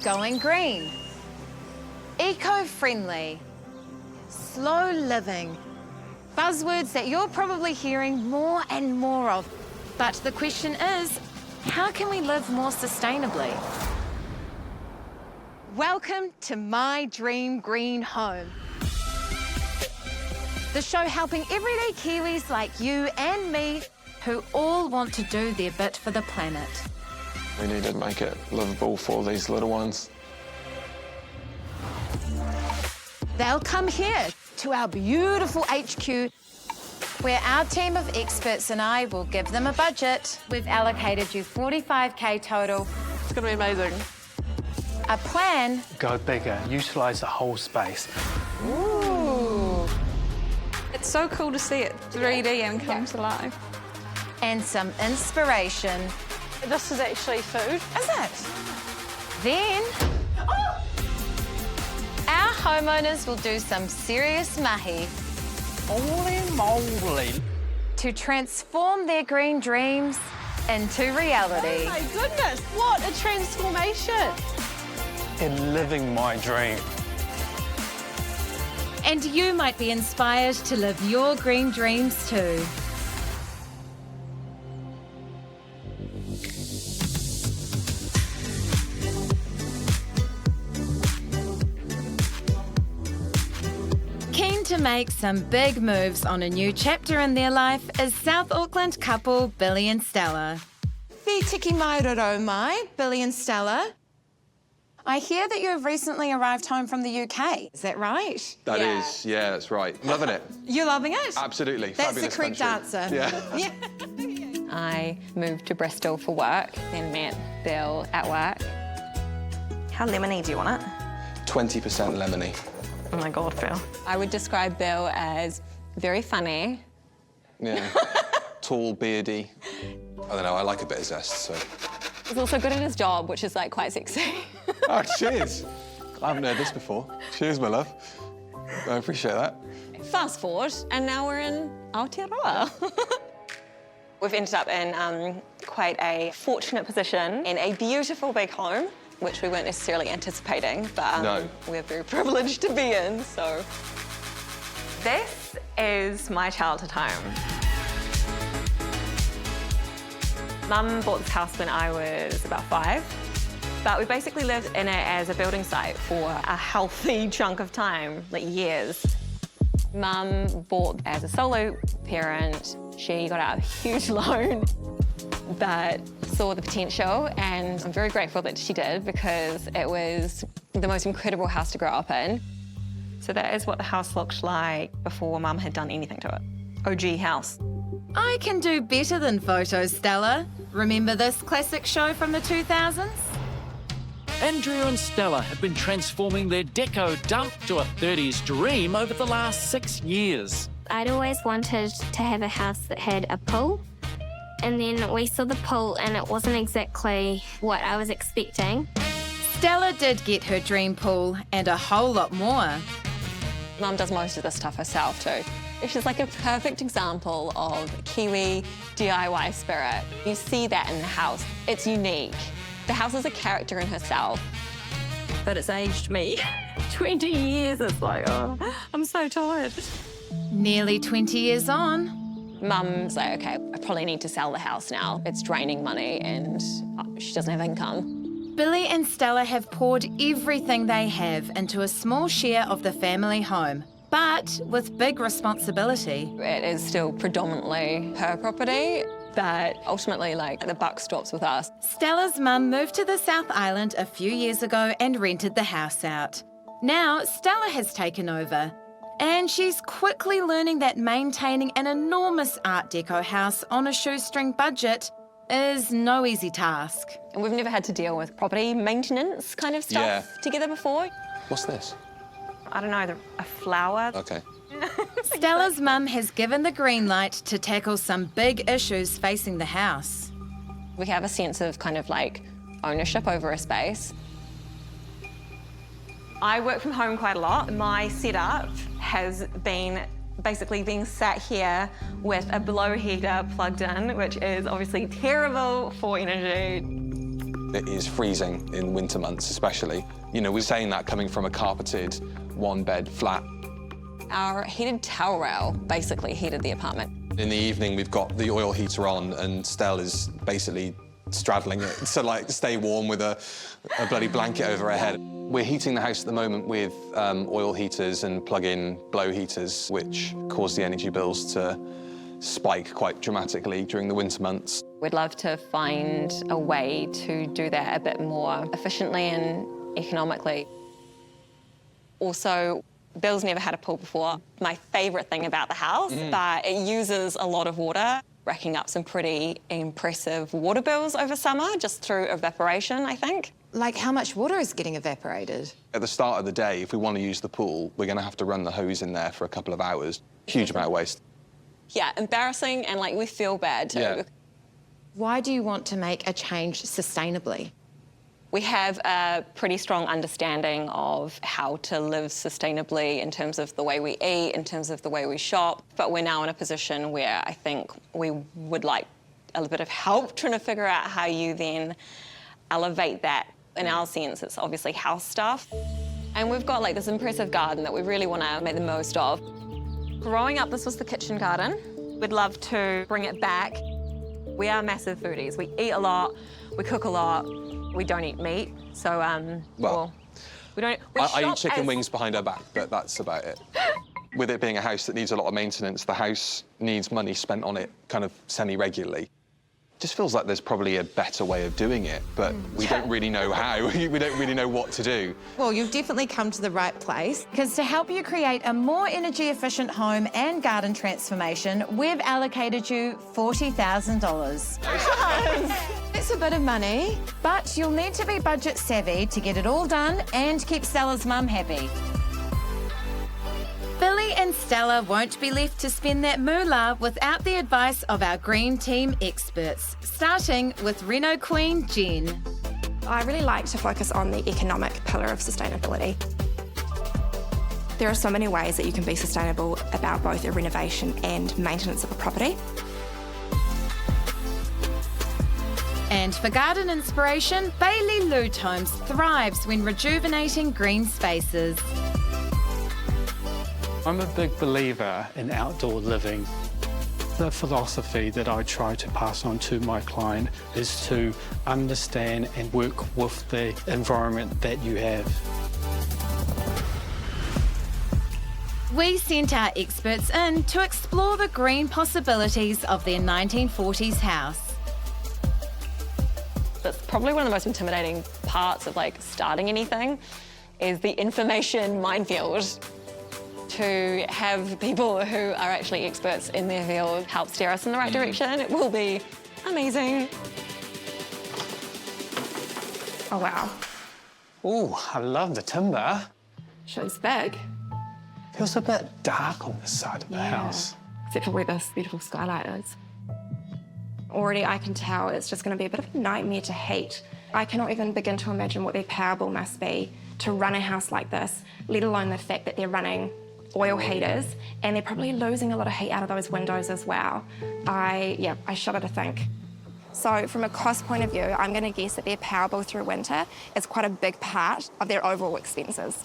Going green. Eco-friendly. Slow living. Buzzwords that you're probably hearing more and more of. But the question is, how can we live more sustainably? Welcome to My Dream Green Home. The show helping everyday Kiwis like you and me who all want to do their bit for the planet. We need to make it livable for these little ones. They'll come here to our beautiful HQ where our team of experts and I will give them a budget. We've allocated you 45K total. It's going to be amazing. A plan. Go bigger, utilise the whole space. Ooh. It's so cool to see it 3D and come to life. And some inspiration. This is actually food. Is it? Then, our homeowners will do some serious mahi Holy moly! to transform their green dreams into reality. Oh my goodness, what a transformation. In living my dream. And you might be inspired to live your green dreams too. Keen to make some big moves on a new chapter in their life is South Auckland couple Billy and Stella. Te tiki mai roro mai, Billy and Stella. I hear that you have recently arrived home from the UK. Is that right? That is, yeah, that's right. Loving it. You're loving it? Absolutely. That's the Fabulous correct country. answer. Yeah. I moved to Bristol for work, then met Bill at work. How lemony do you want it? 20% lemony. Oh my God, Phil. I would describe Bill as very funny. Yeah. Tall, beardy. I don't know, I like a bit of zest, so. He's also good at his job, which is, like, quite sexy. Oh, cheers. I haven't heard this before. Cheers, my love. I appreciate that. Fast forward, and now we're in Aotearoa. We've ended up in quite a fortunate position in a beautiful big home, which we weren't necessarily anticipating, but No. we're very privileged to be in, so. This is my childhood home. Mum bought this house when I was about 5, but we basically lived in it as a building site for a healthy chunk of time, like years. Mum bought as a solo parent. She got out a huge loan, but saw the potential, and I'm very grateful that she did because it was the most incredible house to grow up in. So that is what the house looked like before Mum had done anything to it. OG house. I can do better than photos, Stella. Remember this classic show from the 2000s? Andrea and Stella have been transforming their deco dump to a 30s dream over the last 6 years. I'd always wanted to have a house that had a pool. And then we saw the pool and it wasn't exactly what I was expecting. Stella did get her dream pool and a whole lot more. Mum does most of this stuff herself too. She's like a perfect example of Kiwi DIY spirit. You see that in the house. It's unique. The house is a character in herself. But it's aged me. 20 years, it's like, oh, I'm so tired. Nearly 20 years on. Mum's like, okay, I probably need to sell the house now. It's draining money and she doesn't have income. Billy and Stella have poured everything they have into a small share of the family home, but with big responsibility. It is still predominantly her property, but ultimately, like, the buck stops with us. Stella's mum moved to the South Island a few years ago and rented the house out. Now, Stella has taken over, and she's quickly learning that maintaining an enormous Art Deco house on a shoestring budget is no easy task. And we've never had to deal with property maintenance kind of stuff together before. What's this? I don't know, a flower. Okay. Stella's mum has given the green light to tackle some big issues facing the house. We have a sense of kind of like ownership over a space. I work from home quite a lot. My setup has been basically being sat here with a blow heater plugged in, which is obviously terrible for energy. It is freezing in winter months, especially. You know, we're saying that coming from a carpeted, one-bed flat. Our heated towel rail basically heated the apartment. In the evening, we've got the oil heater on, and Stell is basically straddling it to, like, stay warm with a bloody blanket over her head. We're heating the house at the moment with oil heaters and plug-in blow heaters, which cause the energy bills to spike quite dramatically during the winter months. We'd love to find a way to do that a bit more efficiently and economically. Also, Bill's never had a pool before. My favourite thing about the house, but it uses a lot of water, racking up some pretty impressive water bills over summer just through evaporation, I think. Like, how much water is getting evaporated? At the start of the day, if we want to use the pool, we're going to have to run the hose in there for a couple of hours. Huge amount of waste. Yeah, embarrassing, and, like, we feel bad too. Yeah. Why do you want to make a change sustainably? We have a pretty strong understanding of how to live sustainably in terms of the way we eat, in terms of the way we shop, but we're now in a position where I think we would like a little bit of help trying to figure out how you then elevate that. In our sense, it's obviously house stuff. And we've got, like, this impressive garden that we really want to make the most of. Growing up, this was the kitchen garden. We'd love to bring it back. We are massive foodies. We eat a lot, we cook a lot. We don't eat meat, so, well, we don't... I eat chicken wings behind her back, but that's about it. With it being a house that needs a lot of maintenance, the house needs money spent on it kind of semi-regularly. Just feels like there's probably a better way of doing it, but we don't really know how. We don't really know what to do. Well, you've definitely come to the right place, because to help you create a more energy-efficient home and garden transformation, we've allocated you $40,000. It's a bit of money, but you'll need to be budget savvy to get it all done and keep Stella's mum happy. Billy and Stella won't be left to spend that moolah without the advice of our Green Team experts, starting with Reno Queen Jen. I really like to focus on the economic pillar of sustainability. There are so many ways that you can be sustainable about both a renovation and maintenance of a property. And for garden inspiration, Bailey Lute Homes thrives when rejuvenating green spaces. I'm a big believer in outdoor living. The philosophy that I try to pass on to my client is to understand and work with the environment that you have. We sent our experts in to explore the green possibilities of their 1940s house. That's probably one of the most intimidating parts of, like, starting anything, is the information minefield. To have people who are actually experts in their field help steer us in the right direction, it will be amazing. Oh, wow. Ooh, I love the timber. Shows big. Feels a bit dark on this side of the house. Except for where this beautiful skylight is. Already I can tell it's just going to be a bit of a nightmare to heat. I cannot even begin to imagine what their power bill must be to run a house like this, let alone the fact that they're running oil heaters, and they're probably losing a lot of heat out of those windows as well. I shudder to think. So from a cost point of view, I'm going to guess that their power bill through winter is quite a big part of their overall expenses.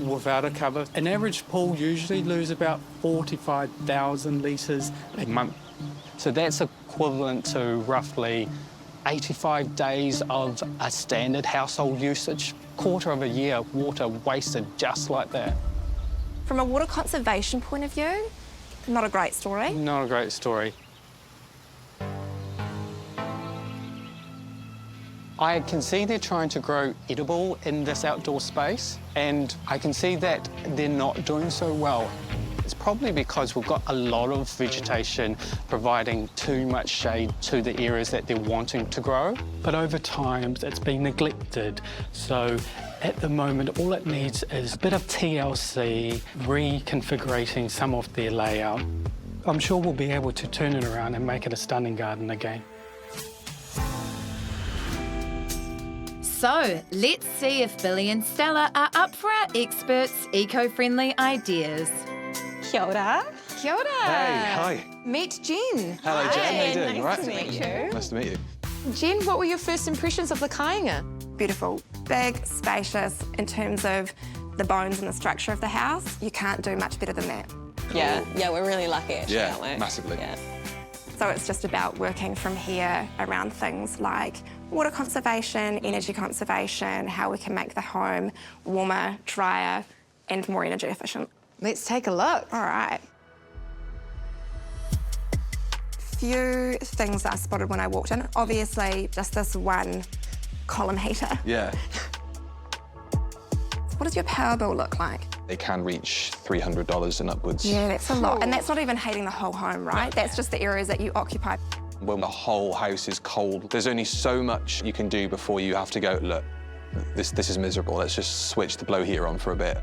Without a cover, an average pool usually loses about 45,000 litres a month. So that's equivalent to roughly 85 days of a standard household usage. Quarter of a year water wasted just like that. From a water conservation point of view, not a great story. Not a great story. I can see they're trying to grow edible in this outdoor space, and I can see that they're not doing so well. It's probably because we've got a lot of vegetation providing too much shade to the areas that they're wanting to grow. But over time, it's been neglected. So at the moment, all it needs is a bit of TLC, reconfiguring some of their layout. I'm sure we'll be able to turn it around and make it a stunning garden again. So let's see if Billy and Stella are up for our experts' eco-friendly ideas. Kia ora. Kia ora. Hey, hi. Meet Jen. Hello, Jen. How you doing? Nice All to meet you. Nice to meet you. Jen, what were your first impressions of the kāinga? Beautiful, big, spacious. In terms of the bones and the structure of the house, you can't do much better than that. Yeah, we're really lucky actually, Yeah, aren't we? massively. Yeah. So it's just about working from here around things like water conservation, energy conservation, how we can make the home warmer, drier, and more energy efficient. Let's take a look. All right. Few things that I spotted when I walked in. Obviously, just this one column heater. Yeah. What does your power bill look like? They can reach $300 and upwards. Yeah, that's a lot. And that's not even heating the whole home, right? That's just the areas that you occupy. When the whole house is cold, there's only so much you can do before you have to go, look, this is miserable. Let's just switch the blow heater on for a bit.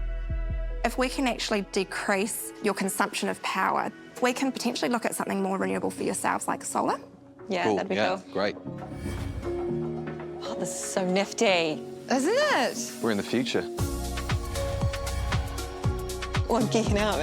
If we can actually decrease your consumption of power, we can potentially look at something more renewable for yourselves, like solar. Yeah, Cool. that'd be Yeah, cool. great. Oh, this is so nifty. Isn't it? We're in the future. Oh, I'm geeking out.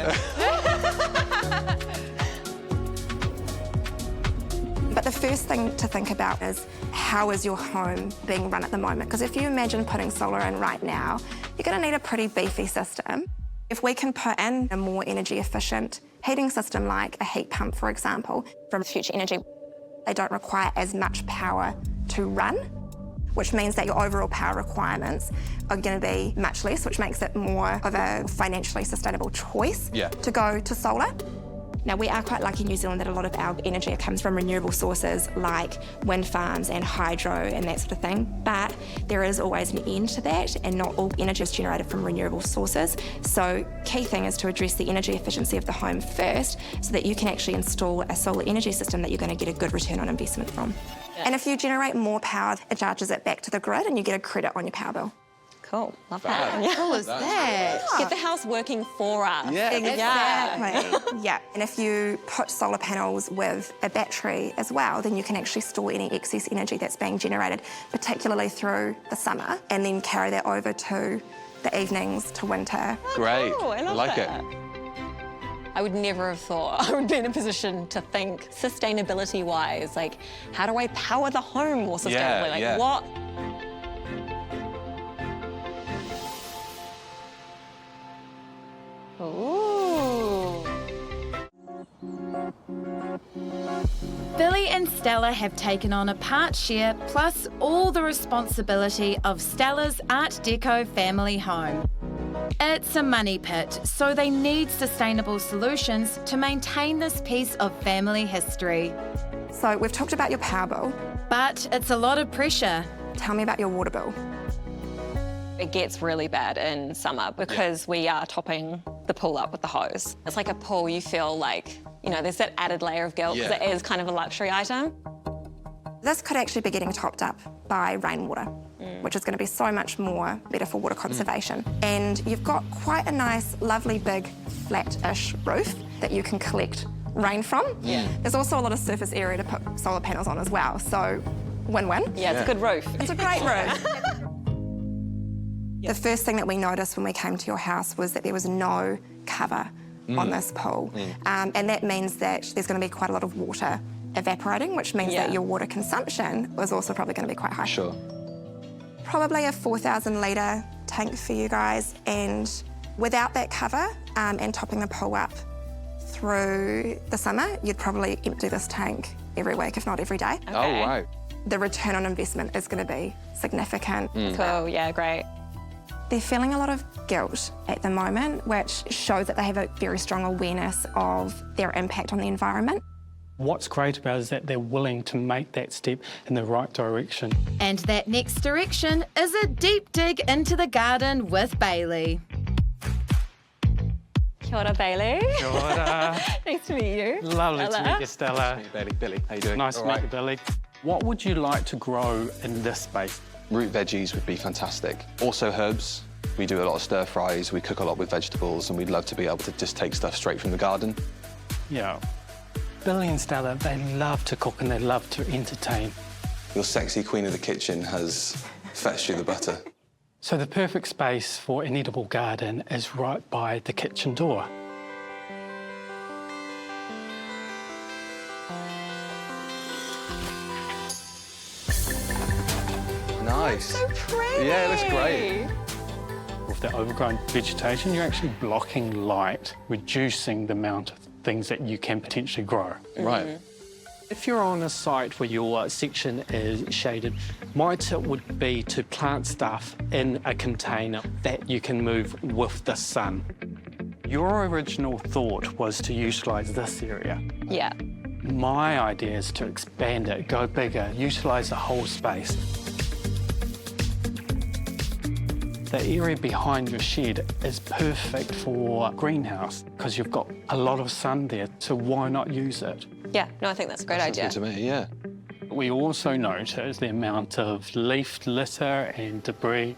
But the first thing to think about is how is your home being run at the moment? Because if you imagine putting solar in right now, you're going to need a pretty beefy system. If we can put in a more energy efficient heating system like a heat pump, for example, from Future Energy, they don't require as much power to run, which means that your overall power requirements are going to be much less, which makes it more of a financially sustainable choice to go to solar. Now, we are quite lucky in New Zealand that a lot of our energy comes from renewable sources like wind farms and hydro and that sort of thing, but there is always an end to that, and not all energy is generated from renewable sources. So key thing is to address the energy efficiency of the home first so that you can actually install a solar energy system that you're going to get a good return on investment from. And if you generate more power, it charges it back to the grid and you get a credit on your power bill. Cool, love that. How cool is that? Get the house working for us. Yeah. Exactly. Yeah. And if you put solar panels with a battery as well, then you can actually store any excess energy that's being generated, particularly through the summer, and then carry that over to the evenings, to winter. Great. Cool, I love like that. it. I would never have thought I would be in a position to think sustainability-wise, like, how do I power the home more sustainably? What? Ooh. Billy and Stella have taken on a part share plus all the responsibility of Stella's Art Deco family home. It's a money pit, so they need sustainable solutions to maintain this piece of family history. So we've talked about your power bill. But it's a lot of pressure. Tell me about your water bill. It gets really bad in summer because we are topping the pool up with the hose. It's like a pool, you feel like, you know, there's that added layer of guilt because it is kind of a luxury item. This could actually be getting topped up by rainwater, which is going to be so much more better for water conservation. And you've got quite a nice, lovely, big, flat-ish roof that you can collect rain from. There's also a lot of surface area to put solar panels on as well, so win-win. Yeah, it's a good roof. It's a great roof. The first thing that we noticed when we came to your house was that there was no cover on this pool. And that means that there's going to be quite a lot of water evaporating, which means that your water consumption was also probably going to be quite high. Sure. Probably a 4,000 litre tank for you guys, and without that cover and topping the pool up through the summer, you'd probably empty this tank every week, if not every day. Oh, wow. The return on investment is going to be significant. Cool, yeah, great. They're feeling a lot of guilt at the moment, which shows that they have a very strong awareness of their impact on the environment. What's great about it is that they're willing to make that step in the right direction. And that next direction is a deep dig into the garden with Bailey. Kia ora, Bailey. Kia ora. Nice to meet you. Lovely to meet you, Stella. Billy, how you doing? Nice to All meet right. you, Billy. What would you like to grow in this space? Root veggies would be fantastic. Also herbs. We do a lot of stir fries, we cook a lot with vegetables, and we'd love to be able to just take stuff straight from the garden. Yeah. Billy and Stella, they love to cook and they love to entertain. Your sexy queen of the kitchen has fetched you the butter. So the perfect space for an edible garden is right by the kitchen door. nice. So pretty. Yeah, it looks great. With the overgrown vegetation, you're actually blocking light, reducing the amount of things that you can potentially grow. Right. If you're on a site where your section is shaded, my tip would be to plant stuff in a container that you can move with the sun. Your original thought was to utilise this area. Yeah. My idea is to expand it, go bigger, utilise the whole space. The area behind your shed is perfect for greenhouse because you've got a lot of sun there, so why not use it? Yeah, no, I think that's a great idea. Good to me, yeah. We also noticed the amount of leaf litter and debris.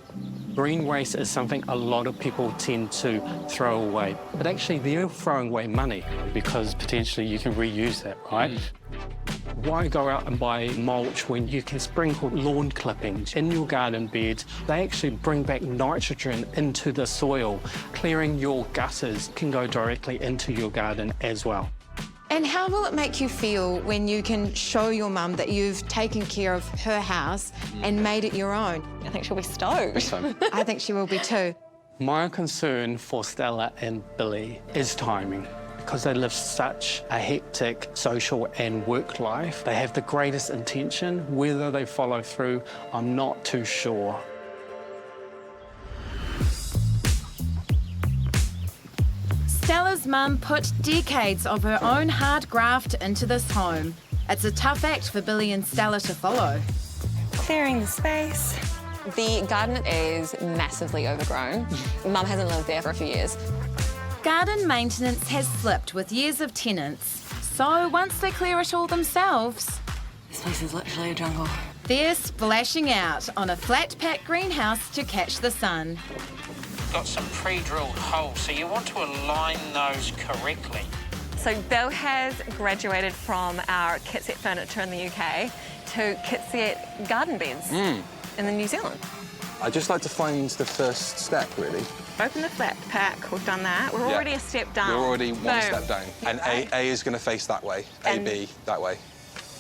Green waste is something a lot of people tend to throw away, but actually they're throwing away money because potentially you can reuse that, right? Why go out and buy mulch when you can sprinkle lawn clippings in your garden beds? They actually bring back nitrogen into the soil. Clearing your gutters can go directly into your garden as well. And how will it make you feel when you can show your mum that you've taken care of her house and made it your own? I think she'll be stoked. I think she will be too. My concern for Stella and Billy is timing. Because they live such a hectic social and work life, they have the greatest intention. Whether they follow through, I'm not too sure. Stella's mum put decades of her own hard graft into this home. It's a tough act for Billy and Stella to follow. Clearing the space. The garden is massively overgrown. Mum hasn't lived there for a few years. Garden maintenance has slipped with years of tenants. So once they clear it all themselves, This place is literally a jungle. they're splashing out on a flat-pack greenhouse to catch the sun. Got some pre-drilled holes, so you want to align those correctly. So Bill has graduated from our kit set furniture in the UK to kit set garden beds in the New Zealand. I'd just like to find the first step, really. Open the flat pack, we've done that. We're already a step down. We're already one Boom. step down. And A is going to face that way, And- AB that way.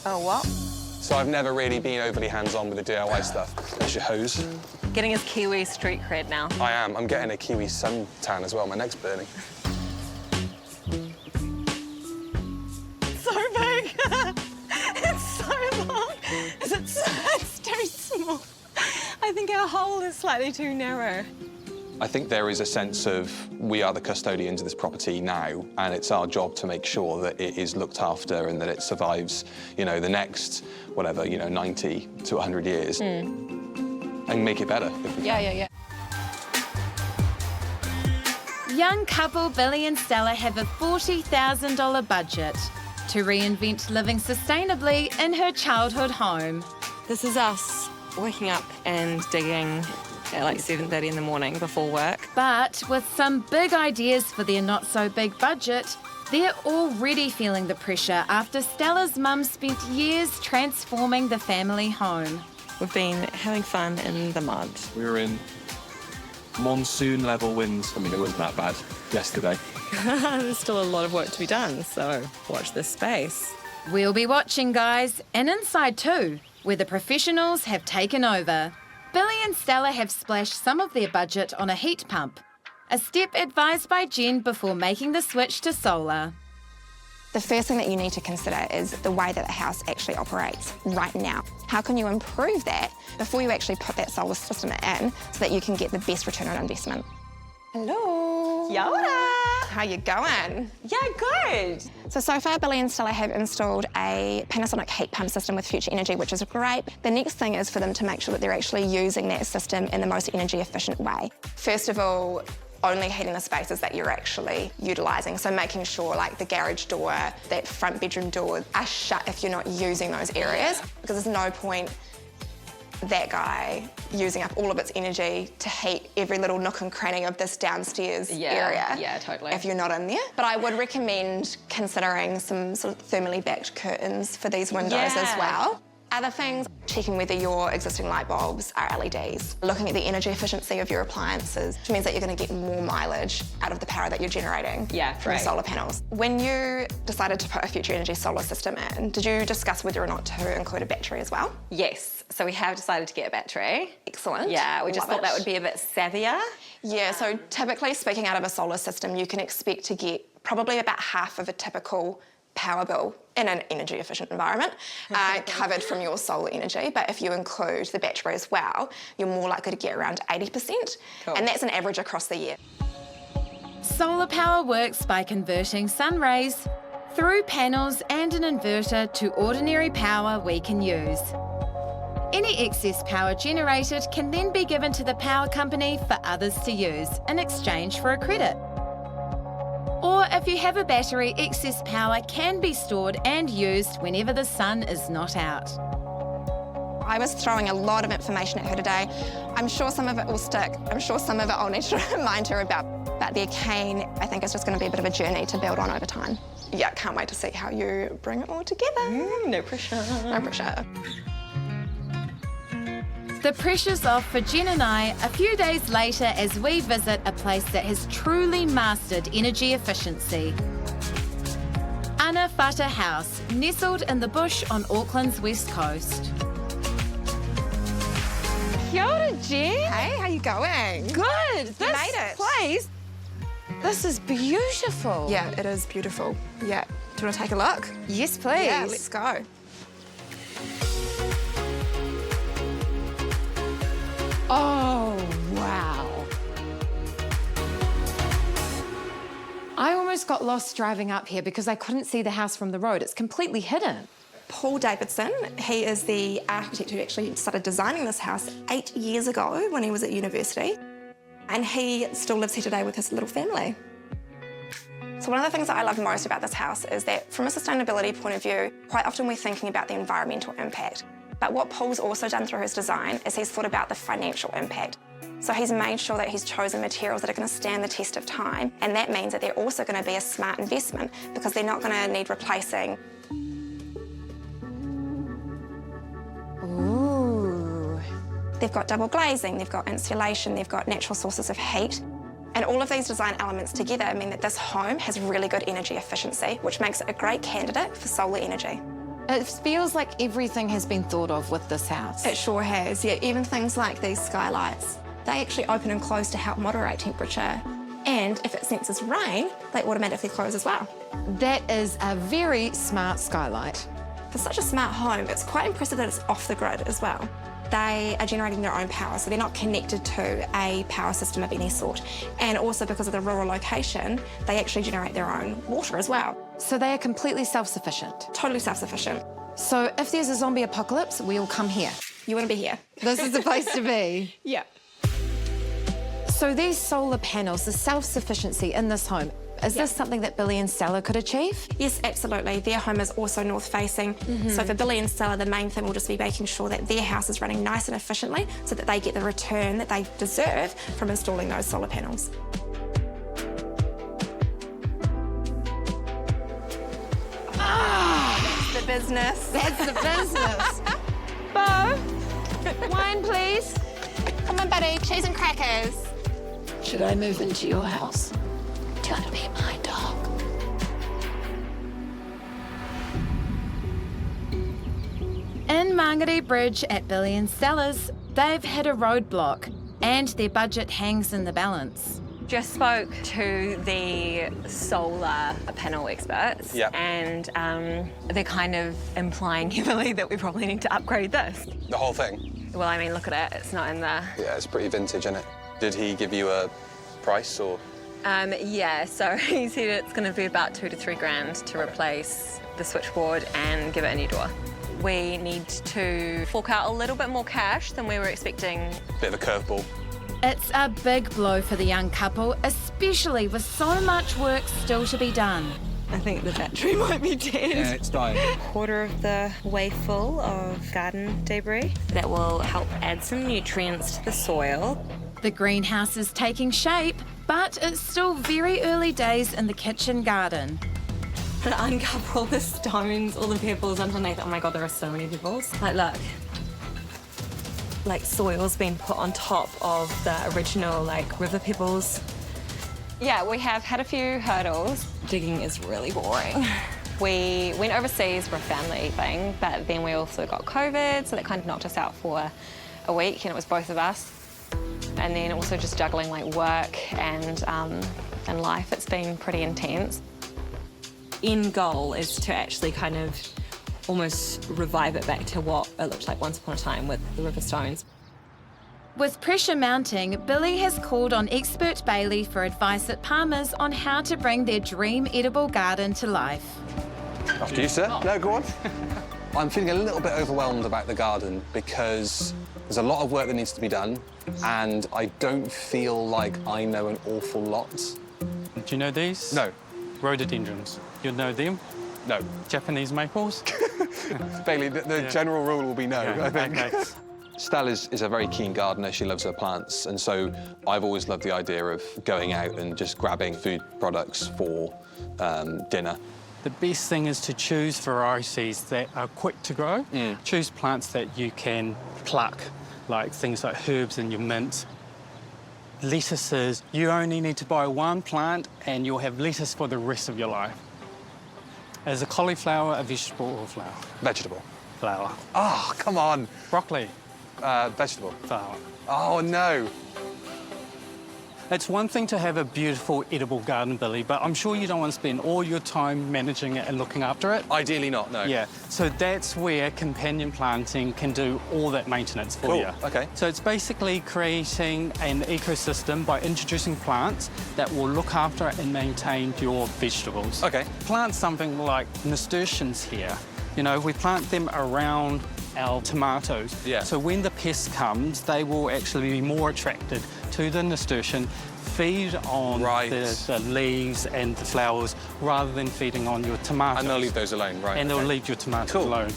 Oh, what? So I've never really been overly hands-on with the DIY stuff. There's your hose. Getting his Kiwi street cred now. I am. I'm getting a Kiwi suntan as well. My neck's burning. So big. It's so long. It's too small. I think our hole is slightly too narrow. I think there is a sense of we are the custodians of this property now, and it's our job to make sure that it is looked after and that it survives, you know, the next, whatever, 90 to 100 years. And make it better. If we can. Yeah. Young couple Billy and Stella have a $40,000 budget to reinvent living sustainably in her childhood home. This is us waking up and digging at like 7:30 in the morning before work. But with some big ideas for their not-so-big budget, they're already feeling the pressure after Stella's mum spent years transforming the family home. We've been having fun in the mud. We were in monsoon-level winds. I mean, it wasn't that bad yesterday. There's still a lot of work to be done, so watch this space. We'll be watching, guys, and inside too, where the professionals have taken over. Billy and Stella have splashed some of their budget on a heat pump, a step advised by Jen before making the switch to solar. The first thing that you need to consider is the way that the house actually operates right now. How can you improve that before you actually put that solar system in so that you can get the best return on investment? Hello. Yoda! How you going? Yeah, good. So far, Billy and Stella have installed a Panasonic heat pump system with future energy, which is great. The next thing is for them to make sure that they're actually using that system in the most energy efficient way. First of all, only heating the spaces that you're actually utilising. So making sure like the garage door, that front bedroom door are shut if you're not using those areas, because there's no point that guy using up all of its energy to heat every little nook and cranny of this downstairs area. Yeah, totally. If you're not in there. But I would recommend considering some sort of thermally backed curtains for these windows as well. Other things, checking whether your existing light bulbs are LEDs, looking at the energy efficiency of your appliances, which means that you're going to get more mileage out of the power that you're generating from the solar panels. When you decided to put a future energy solar system in, did you discuss whether or not to include a battery as well? Yes, so we have decided to get a battery. Excellent. Yeah, we just thought that would be a bit savvier. Yeah, so typically speaking out of a solar system, you can expect to get probably about half of a typical power bill in an energy efficient environment covered from your solar energy. But if you include the battery as well, you're more likely to get around 80%. Cool. And that's an average across the year. Solar power works by converting sun rays through panels and an inverter to ordinary power we can use. Any excess power generated can then be given to the power company for others to use in exchange for a credit. Or if you have a battery, excess power can be stored and used whenever the sun is not out. I was throwing a lot of information at her today. I'm sure some of it will stick. I'm sure some of it I'll need to remind her about. But the cane, I think, is just going to be a bit of a journey to build on over time. Yeah, can't wait to see how you bring it all together. No pressure. No pressure. The pressure's off for Jen and I a few days later as we visit a place that has truly mastered energy efficiency. Anawhata House, nestled in the bush on Auckland's west coast. Kia ora, Jen. Hey, how you going? Good. This made it. place, this is beautiful. Yeah, it is beautiful. Yeah. Do you want to take a look? Yes, please. Yeah, let's go. Oh, wow. I almost got lost driving up here because I couldn't see the house from the road. It's completely hidden. Paul Davidson, he is the architect who actually started designing this house 8 years ago when he was at university. And he still lives here today with his little family. So one of the things that I love most about this house is that from a sustainability point of view, quite often we're thinking about the environmental impact. But what Paul's also done through his design is he's thought about the financial impact. So he's made sure that he's chosen materials that are going to stand the test of time, and that means that they're also going to be a smart investment because they're not going to need replacing. Ooh. They've got double glazing, they've got insulation, they've got natural sources of heat. And all of these design elements together mean that this home has really good energy efficiency, which makes it a great candidate for solar energy. It feels like everything has been thought of with this house. It sure has, yeah. Even things like these skylights, they actually open and close to help moderate temperature. And if it senses rain, they automatically close as well. That is a very smart skylight. For such a smart home, it's quite impressive that it's off the grid as well. They are generating their own power, so they're not connected to a power system of any sort. And also because of the rural location, they actually generate their own water as well. So they are completely self-sufficient. Totally self-sufficient. So if there's a zombie apocalypse, we'll come here. You want to be here. This is the place to be. Yeah. So these solar panels, the self-sufficiency in this home, is this something that Billy and Stella could achieve? Yes, absolutely. Their home is also north-facing. So for Billy and Stella, the main thing will just be making sure that their house is running nice and efficiently so that they get the return that they deserve from installing those solar panels. That's the business. That's the business. Bo, wine, please. Come on, buddy. Cheese and crackers. Should I move into your house? Do you want to be my dog? In Mangere Bridge at Billy and Stella's, they've hit a roadblock and their budget hangs in the balance. Just spoke to the solar panel experts, Yep. and they're kind of implying heavily that we probably need to upgrade this. The whole thing? Well, I mean, look at it. It's not in the... Yeah, it's pretty vintage, isn't it? Did he give you a price or...? Yeah, so he said it's going to be about $2 to $3 grand to replace the switchboard and give it a new door. We need to fork out a little bit more cash than we were expecting. Bit of a curveball. It's a big blow for the young couple, especially with so much work still to be done. I think the battery might be dead. Yeah, it's dying. Quarter of the way full of garden debris that will help add some nutrients to the soil. The greenhouse is taking shape, but it's still very early days in the kitchen garden. to uncover all the stones, all the pebbles underneath. Oh my God, there are so many pebbles. Like, look. Like, soil's been put on top of the original, like, river pebbles. Yeah, we have had a few hurdles. Digging is really boring. We went overseas for a family thing, but then we also got COVID, so that kind of knocked us out for a week, and it was both of us. And then also just juggling, like, work and life. It's been pretty intense. End goal is to actually kind of almost revive it back to what it looked like once upon a time with the river stones. With pressure mounting, Billy has called on expert Bailey for advice at Palmer's on how to bring their dream edible garden to life. After you, sir. No, go on. I'm feeling a little bit overwhelmed about the garden because there's a lot of work that needs to be done, and I don't feel like I know an awful lot. Do you know these? No. Rhododendrons. You know them? No. Japanese maples? Bailey, the general rule will be no, Yeah, I think. okay. Stella is a very keen gardener. She loves her plants, and so I've always loved the idea of going out and just grabbing food products for dinner. The best thing is to choose varieties that are quick to grow. Choose plants that you can pluck, like things like herbs and your mint. Lettuces, you only need to buy one plant and you'll have lettuce for the rest of your life. Is a cauliflower a vegetable or flower? Vegetable. Flower. Oh, come on. Broccoli. Vegetable. Flower. Oh, no. It's one thing to have a beautiful edible garden, Billy, but I'm sure you don't want to spend all your time managing it and looking after it. Ideally not, no. Yeah, so that's where companion planting can do all that maintenance for you. Okay. So it's basically creating an ecosystem by introducing plants that will look after and maintain your vegetables. Okay. Plant something like nasturtiums here. You know, we plant them around our tomatoes. Yeah. So when the pest comes, they will actually be more attracted to the nasturtium, feed on the leaves and the flowers rather than feeding on your tomatoes. And they'll leave those alone, right? And they'll leave your tomatoes alone.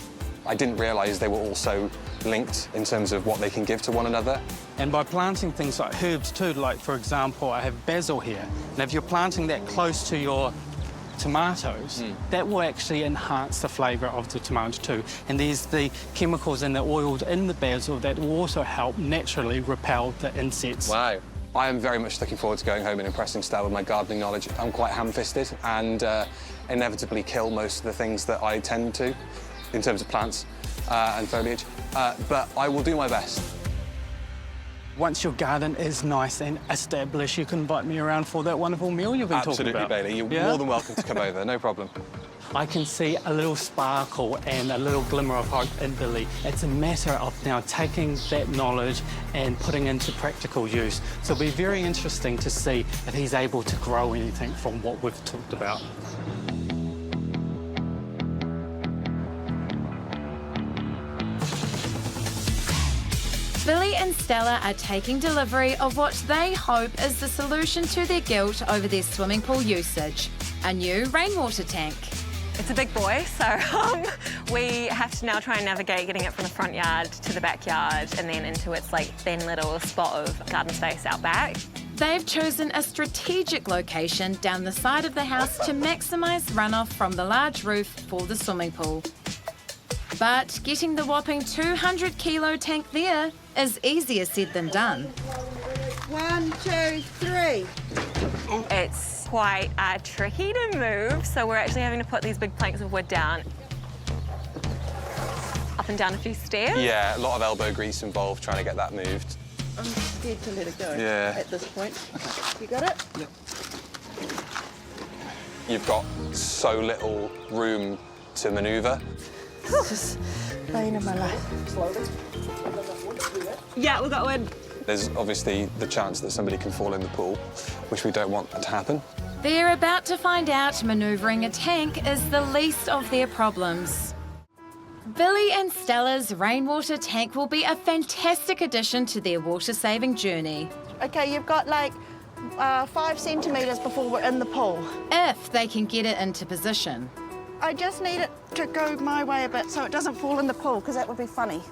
I didn't realise they were also linked in terms of what they can give to one another. And by planting things like herbs too, like for example, I have basil here. And if you're planting that close to your tomatoes, that will actually enhance the flavour of the tomato too. And there's the chemicals and the oils in the basil that will also help naturally repel the insects. Wow. I am very much looking forward to going home and impressing Stella with my gardening knowledge. I'm quite ham-fisted and inevitably kill most of the things that I tend to in terms of plants and foliage, but I will do my best. Once your garden is nice and established, you can invite me around for that wonderful meal you've been talking about. Absolutely, Bailey. You're more than welcome to come over, no problem. I can see a little sparkle and a little glimmer of hope in Billy. It's a matter of now taking that knowledge and putting into practical use. So it'll be very interesting to see if he's able to grow anything from what we've talked about. Billy and Stella are taking delivery of what they hope is the solution to their guilt over their swimming pool usage, a new rainwater tank. It's a big boy, so we have to now try and navigate getting it from the front yard to the backyard and then into its like thin little spot of garden space out back. They've chosen a strategic location down the side of the house to maximise runoff from the large roof for the swimming pool. But getting the whopping 200-kilo tank there is easier said than done. 1, 2, 3. It's quite tricky to move, so we're actually having to put these big planks of wood down. Up and down a few stairs. Yeah, a lot of elbow grease involved trying to get that moved. I'm scared to let it go at this point. You got it? Yep. You've got so little room to manoeuvre. It's just pain in my life. Slowly. Yeah, we've got wood. There's obviously the chance that somebody can fall in the pool, which we don't want to happen. They're about to find out manoeuvring a tank is the least of their problems. Billy and Stella's rainwater tank will be a fantastic addition to their water-saving journey. Okay, you've got like 5 centimetres before we're in the pool. If they can get it into position. I just need it to go my way a bit so it doesn't fall in the pool, because that would be funny.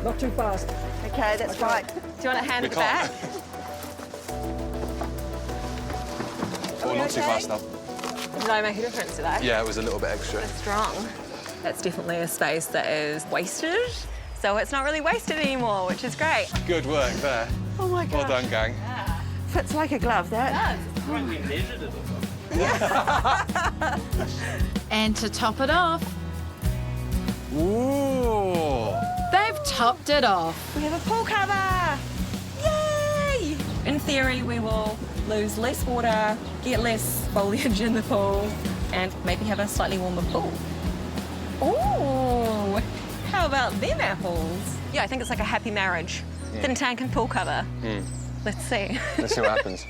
Not too fast. Okay, that's right. Do you want to hand it back? Not too fast enough. Did I make a difference to that? Yeah, it was a little bit extra. Strong. That's definitely a space that is wasted, so it's not really wasted anymore, which is great. Good work there. Oh my God. Well done, gang. Fits like a glove, that. And to top it off, Ooh. they've topped it off. We have a pool cover! Yay! In theory, we will lose less water, get less foliage in the pool, and maybe have a slightly warmer pool. Ooh! How about them apples? Yeah, I think it's like a happy marriage. Thin tank and pool cover. Let's see. Let's see what happens.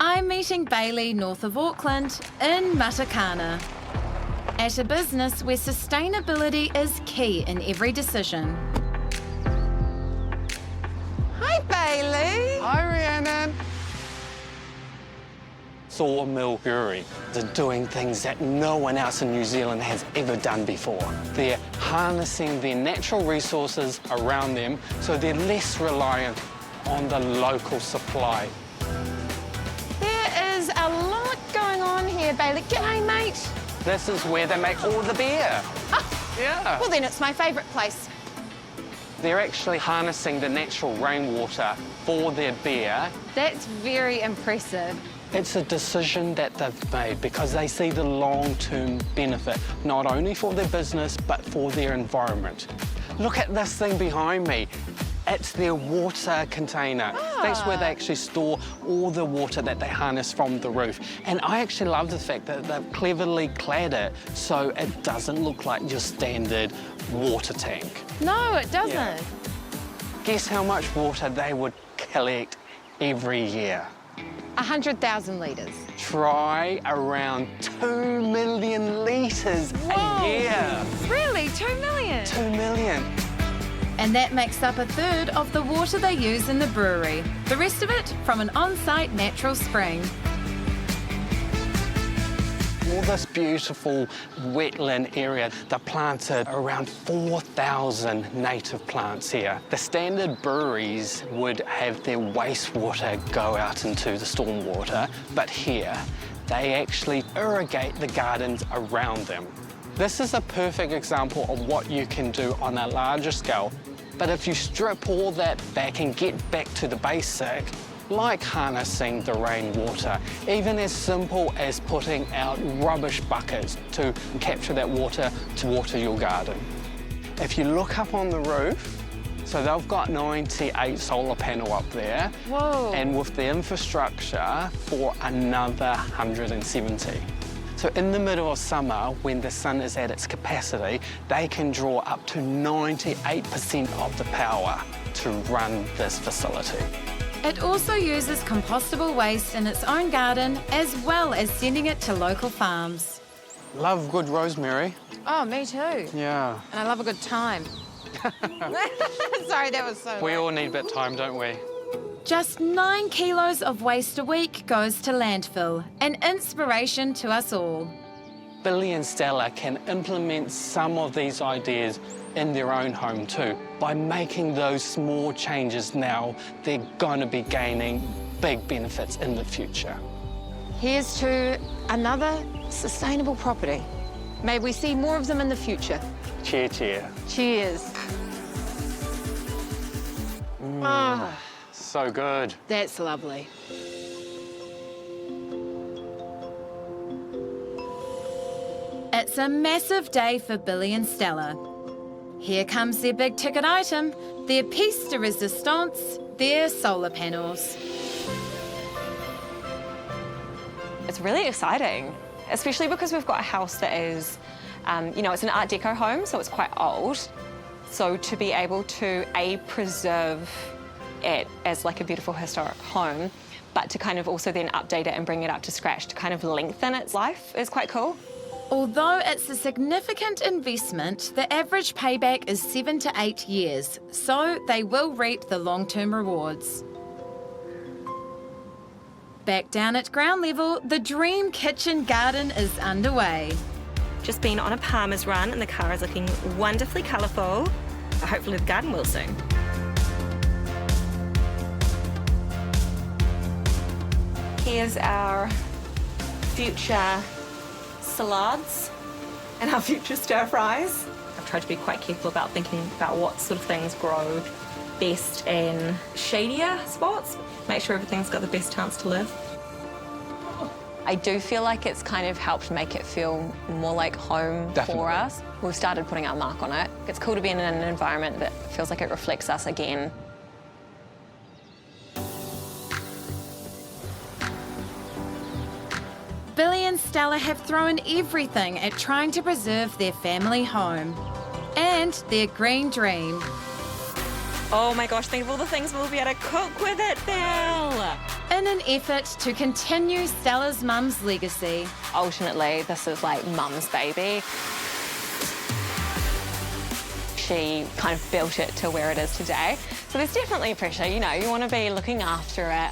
I'm meeting Bailey north of Auckland in Matakana, at a business where sustainability is key in every decision. Hi, Bailey. Hi, Rhiannon. Sawmill Brewery. They're doing things that no one else in New Zealand has ever done before. They're harnessing their natural resources around them so they're less reliant on the local supply. There is a lot going on here, Bailey. G'day, mate. This is where they make all the beer. Yeah. Well, then it's my favourite place. They're actually harnessing the natural rainwater for their beer. That's very impressive. It's a decision that they've made because they see the long-term benefit, not only for their business, but for their environment. Look at this thing behind me. It's their water container. That's where they actually store all the water that they harness from the roof. And I actually love the fact that they've cleverly clad it so it doesn't look like your standard water tank. No, it doesn't. Yeah. Guess how much water they would collect every year? 100,000 litres. Try around 2 million litres a year. Really? 2 million? 2 million. And that makes up a third of the water they use in the brewery. The rest of it from an on-site natural spring. All this beautiful wetland area, they planted around 4,000 native plants here. The standard breweries would have their wastewater go out into the stormwater, but here they actually irrigate the gardens around them. This is a perfect example of what you can do on a larger scale, but if you strip all that back and get back to the basic, like harnessing the rainwater, even as simple as putting out rubbish buckets to capture that water to water your garden. If you look up on the roof, so they've got 98 solar panel up there. Whoa. And with the infrastructure for another 170. So in the middle of summer, when the sun is at its capacity, they can draw up to 98% of the power to run this facility. It also uses compostable waste in its own garden, as well as sending it to local farms. Love good rosemary. Oh, me too. Yeah. And I love a good time. Sorry, that was so We late. all need a bit of time, don't we? Just 9 kilos of waste a week goes to landfill, an inspiration to us all. Billy and Stella can implement some of these ideas in their own home too. By making those small changes now, they're going to be gaining big benefits in the future. Here's to another sustainable property. May we see more of them in the future. Cheer, cheer. Cheers. Ah, So good. that's lovely. It's a massive day for Billy and Stella. Here comes their big ticket item, their piece de resistance, their solar panels. It's really exciting, especially because we've got a house that is, you know, it's an Art Deco home, so it's quite old. So to be able to, preserve it as like a beautiful historic home, but to kind of also then update it and bring it up to scratch to kind of lengthen its life is quite cool. Although it's a significant investment, the average payback is 7 to 8 years, so they will reap the long-term rewards. Back down at ground level, the dream kitchen garden is underway. Just been on a Palmer's run and the car is looking wonderfully colourful. Hopefully the garden will soon. Here's our future salads and our future stir fries. I've tried to be quite careful about thinking about what sort of things grow best in shadier spots. Make sure everything's got the best chance to live. I do feel like it's kind of helped make it feel more like home for us. We've started putting our mark on it. It's cool to be in an environment that feels like it reflects us again. Billy and Stella have thrown everything at trying to preserve their family home and their green dream. Oh my gosh, think of all the things we'll be able to cook with it, Bill! In an effort to continue Stella's mum's legacy. Ultimately, this is like mum's baby. She kind of built it to where it is today. So there's definitely pressure, you know, you want to be looking after it.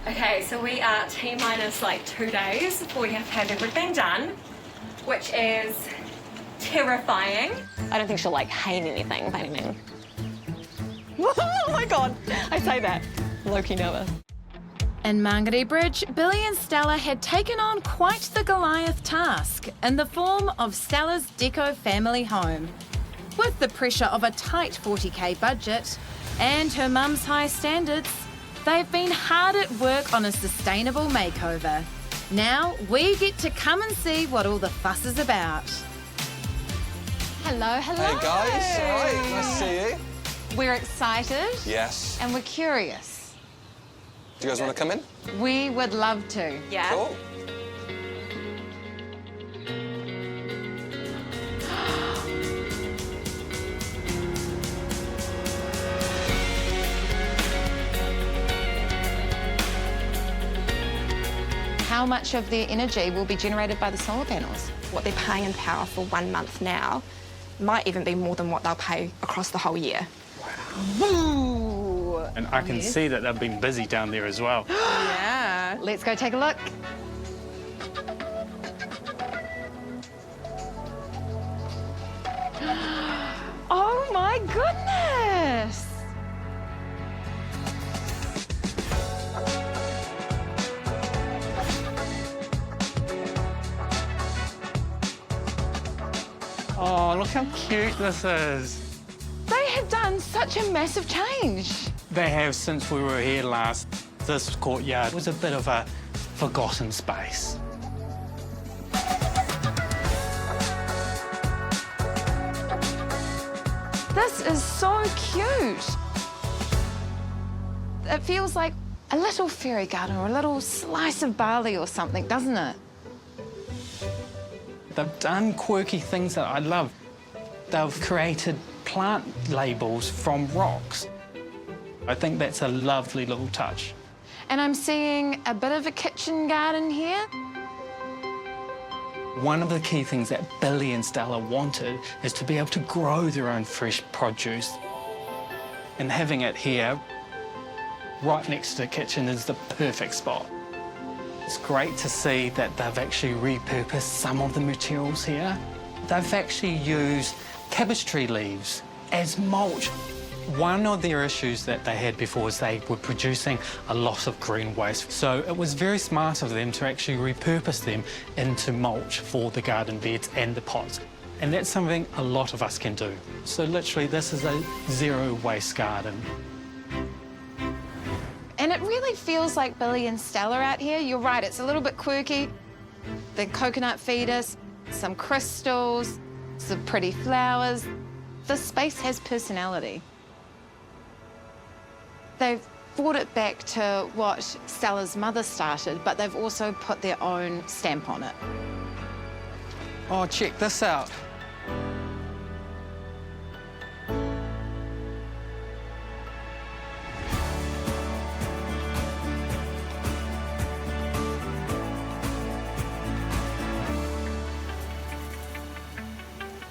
Okay, so we are T-minus like 2 days before we have to have everything done, which is terrifying. I don't think she'll like hate anything by any means. Oh my God, I say that. Low-key nervous. In Mangere Bridge, Billy and Stella had taken on quite the Goliath task in the form of Stella's Deco family home. With the pressure of a tight 40k budget and her mum's high standards, they've been hard at work on a sustainable makeover. Now we get to come and see what all the fuss is about. Hello, hello. Hey guys, all right, nice to see you. We're excited. Yes. And we're curious. Do you guys want to come in? We would love to. Yeah. Cool. How much of their energy will be generated by the solar panels? What they're paying in power for 1 month now might even be more than what they'll pay across the whole year. Woo! And I can see that they've been busy down there as well. Yeah. Let's go take a look. Oh my goodness! Oh, look how cute this is. They have done such a massive change. They have since we were here last. This courtyard was a bit of a forgotten space. This is so cute. It feels like a little fairy garden or a little slice of Bali or something, doesn't it? They've done quirky things that I love. They've created plant labels from rocks. I think that's a lovely little touch. And I'm seeing a bit of a kitchen garden here. One of the key things that Billy and Stella wanted is to be able to grow their own fresh produce. And having it here, right next to the kitchen, is the perfect spot. It's great to see that they've actually repurposed some of the materials here. They've actually used cabbage tree leaves as mulch. One of their issues that they had before was they were producing a lot of green waste. So it was very smart of them to actually repurpose them into mulch for the garden beds and the pots. And that's something a lot of us can do. So literally, this is a zero waste garden. And it really feels like Billy and Stella out here. You're right, it's a little bit quirky. The coconut feeders, some crystals, some pretty flowers. The space has personality. They've brought it back to what Stella's mother started, but they've also put their own stamp on it. Oh, check this out.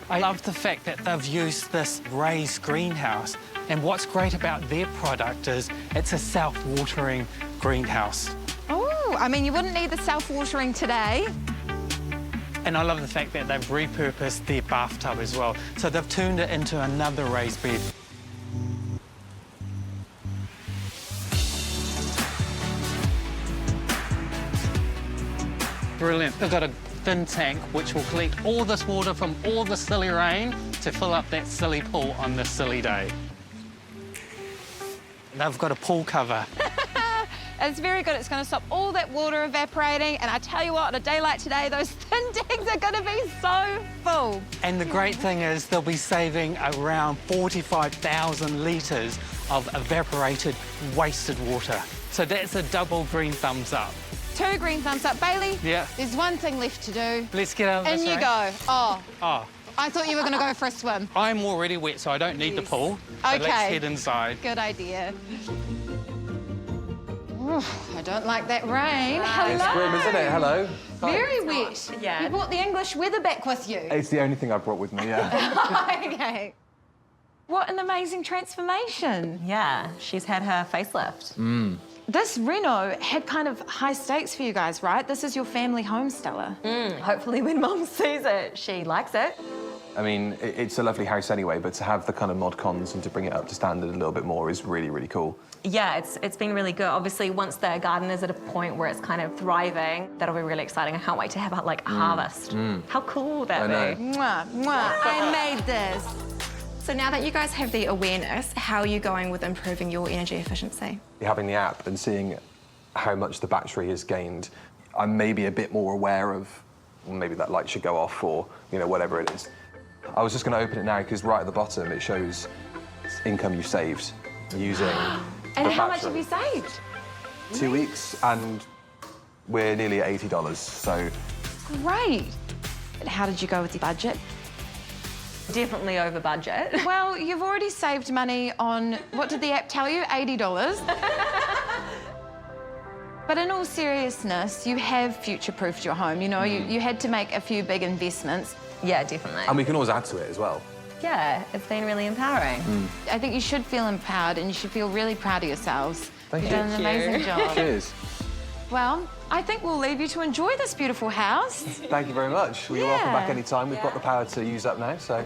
I love the fact that they've used this raised greenhouse. And what's great about their product is it's a self-watering greenhouse. Oh, I mean, you wouldn't need the self-watering today. And I love the fact that they've repurposed their bathtub as well. So they've turned it into another raised bed. brilliant. They've got a thin tank which will collect all this water from all the silly rain to fill up that silly pool on this silly day. They've got a pool cover. It's very good. It's going to stop all that water evaporating. And I tell you what, on a day like today, those thin tanks are going to be so full. And the great thing is they'll be saving around 45,000 litres of evaporated, wasted water. So that's a double green thumbs up. 2 green thumbs up. Bailey, Yeah. there's one thing left to do. Let's get out of this In you rain. go. Oh, Oh, I thought you were going to go for a swim. I'm already wet, so I don't need the pool. So let's Okay. head inside. Good idea. I don't like that rain. Hello. It's grim, isn't it? Hello. Very wet. Yeah. You brought the English weather back with you. It's the only thing I brought with me, yeah. Okay. What an amazing transformation. Yeah, she's had her facelift. This reno had kind of high stakes for you guys, right? This is your family home, Stella. Hopefully when Mum sees it, she likes it. I mean, it's a lovely house anyway, but to have the kind of mod cons and to bring it up to standard a little bit more is really, really cool. Yeah, it's been really good. Obviously, once the garden is at a point where it's kind of thriving, that'll be really exciting. I can't wait to have a harvest. How cool would that be? Mwah, mwah. I made this. So now that you guys have the awareness, how are you going with improving your energy efficiency? Having the app and seeing how much the battery has gained, I'm maybe a bit more aware of, well, maybe that light should go off or, you know, whatever it is. I was just going to open it now because right at the bottom it shows income you've saved using And the how much battery. have you saved? 2 weeks and we're nearly at $80, so... Great. And how did you go with the budget? Definitely over budget. Well, you've already saved money on, what did the app tell you? $80. But in all seriousness, you have future-proofed your home. You know, you had to make a few big investments. Yeah, definitely. And we can always add to it as well. Yeah, it's been really empowering. I think you should feel empowered and you should feel really proud of yourselves. Thank You've you. done an amazing job. Cheers. Well, I think we'll leave you to enjoy this beautiful house. Thank you very much. You're welcome Yeah. back any time. We've got the power to use up now, so...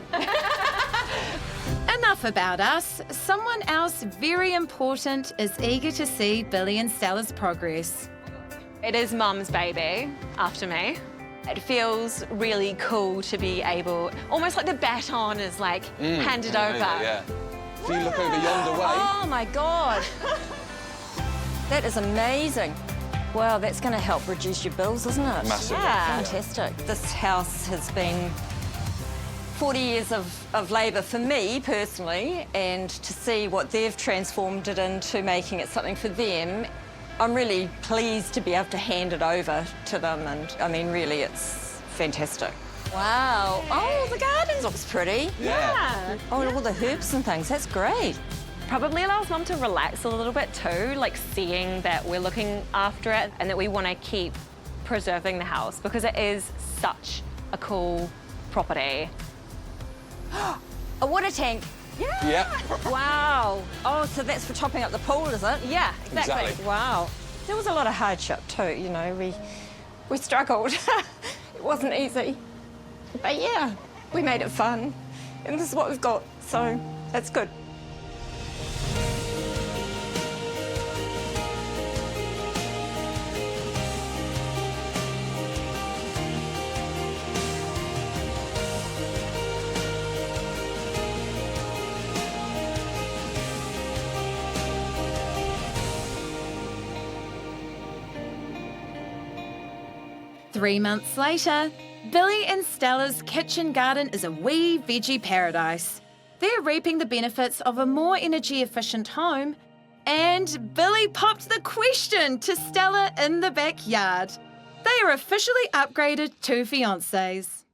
Enough about us. Someone else very important is eager to see Billy and Stella's progress. It is Mum's baby after me. It feels really cool to be able, almost like the baton is like handed over. Yeah. If you look over yonder way. Oh my God. That is amazing. Wow, that's going to help reduce your bills, isn't it? Massively. Yeah. Fantastic. This house has been 40 years of labour for me personally, and to see what they've transformed it into, making it something for them, I'm really pleased to be able to hand it over to them, and I mean, really, it's fantastic. Wow. Oh, the garden looks pretty. Yeah. Oh, all the herbs and things, that's great. Probably allows Mum to relax a little bit too, like seeing that we're looking after it and that we want to keep preserving the house because it is such a cool property. A water tank. Yeah. Yeah. Wow. Oh, so that's for topping up the pool, is it? Yeah, exactly. Exactly. Wow. There was a lot of hardship too, you know. We struggled. It wasn't easy. But yeah, we made it fun. And this is what we've got, so that's good. Three months later, Billy and Stella's kitchen garden is a wee veggie paradise. They're reaping the benefits of a more energy-efficient home, and Billy popped the question to Stella in the backyard. They are officially upgraded to fiancés.